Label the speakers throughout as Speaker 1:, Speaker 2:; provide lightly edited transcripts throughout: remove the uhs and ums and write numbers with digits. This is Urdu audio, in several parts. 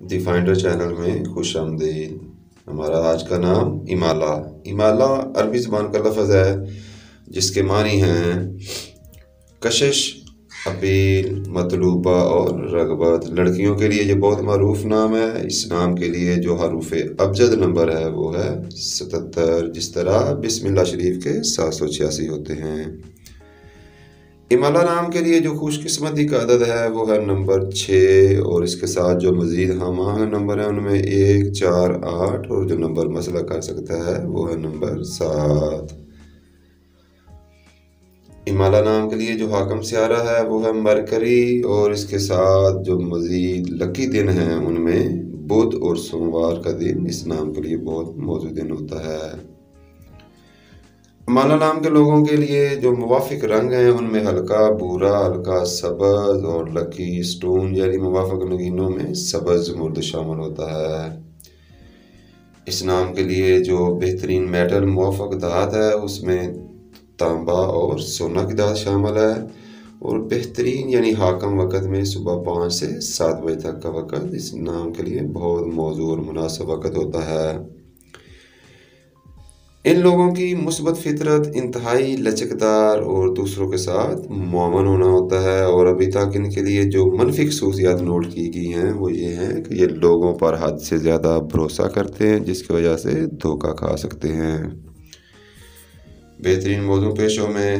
Speaker 1: دی فائنڈر چینل میں خوش آمدید۔ ہمارا آج کا نام امالہ۔ امالہ عربی زبان کا لفظ ہے جس کے معنی ہیں کشش، اپیل، مطلوبہ اور رغبت۔ لڑکیوں کے لیے یہ بہت معروف نام ہے۔ اس نام کے لیے جو حروف ابجد نمبر ہے وہ ہے 77، جس طرح بسم اللہ شریف کے 786 ہوتے ہیں۔ امالہ نام کے لیے جو خوش قسمتی کا عدد ہے وہ ہے نمبر 6، اور اس کے ساتھ جو مزید ہم آہنگ نمبر ہیں ان میں 1، 4، 8 اور جو نمبر مسئلہ کر سکتا ہے وہ ہے نمبر 7۔ امالہ نام کے لیے جو حاکم سیارہ ہے وہ ہے مرکری، اور اس کے ساتھ جو مزید لکی دن ہیں ان میں بدھ اور سوموار کا دن اس نام کے لیے بہت موزوں دن ہوتا ہے۔ امالہ نام کے لوگوں کے لیے جو موافق رنگ ہیں ان میں ہلکا بھورا، ہلکا سبز اور لکی سٹون یعنی موافق نگینوں میں سبز مرد شامل ہوتا ہے۔ اس نام کے لیے جو بہترین میٹل موافق دھات ہے اس میں تانبا اور سونا کی دھات شامل ہے، اور بہترین یعنی حاکم وقت میں صبح 5 سے 7 بجے تک کا وقت اس نام کے لیے بہت موزوں اور مناسب وقت ہوتا ہے۔ ان لوگوں کی مثبت فطرت انتہائی لچکدار اور دوسروں کے ساتھ معاون ہونا ہوتا ہے، اور ابھی تک ان کے لیے جو منفی خصوصیات نوٹ کی گئی ہیں وہ یہ ہیں کہ یہ لوگوں پر حد سے زیادہ بھروسہ کرتے ہیں جس کی وجہ سے دھوکہ کھا سکتے ہیں۔ بہترین موزوں پیشوں میں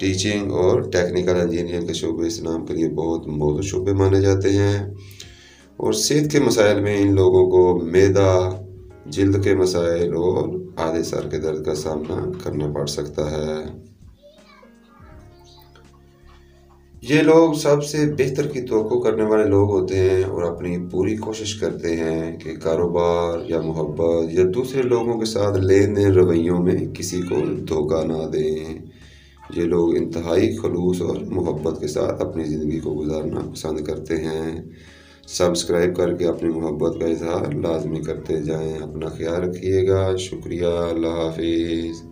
Speaker 1: ٹیچنگ اور ٹیکنیکل انجینئرنگ کے شعبے اس نام کے لیے بہت موزوں شعبے مانے جاتے ہیں، اور صحت کے مسائل میں ان لوگوں کو معدہ، جلد کے مسائل اور آدھے سر کے درد کا سامنا کرنا پڑ سکتا ہے۔ یہ لوگ سب سے بہتر کی توقع کرنے والے لوگ ہوتے ہیں اور اپنی پوری کوشش کرتے ہیں کہ کاروبار یا محبت یا دوسرے لوگوں کے ساتھ لین دین رویوں میں کسی کو دھوکہ نہ دیں۔ یہ لوگ انتہائی خلوص اور محبت کے ساتھ اپنی زندگی کو گزارنا پسند کرتے ہیں۔ سبسکرائب کر کے اپنی محبت کا اظہار لازمی کرتے جائیں۔ اپنا خیال رکھیے گا۔ شکریہ۔ اللہ حافظ۔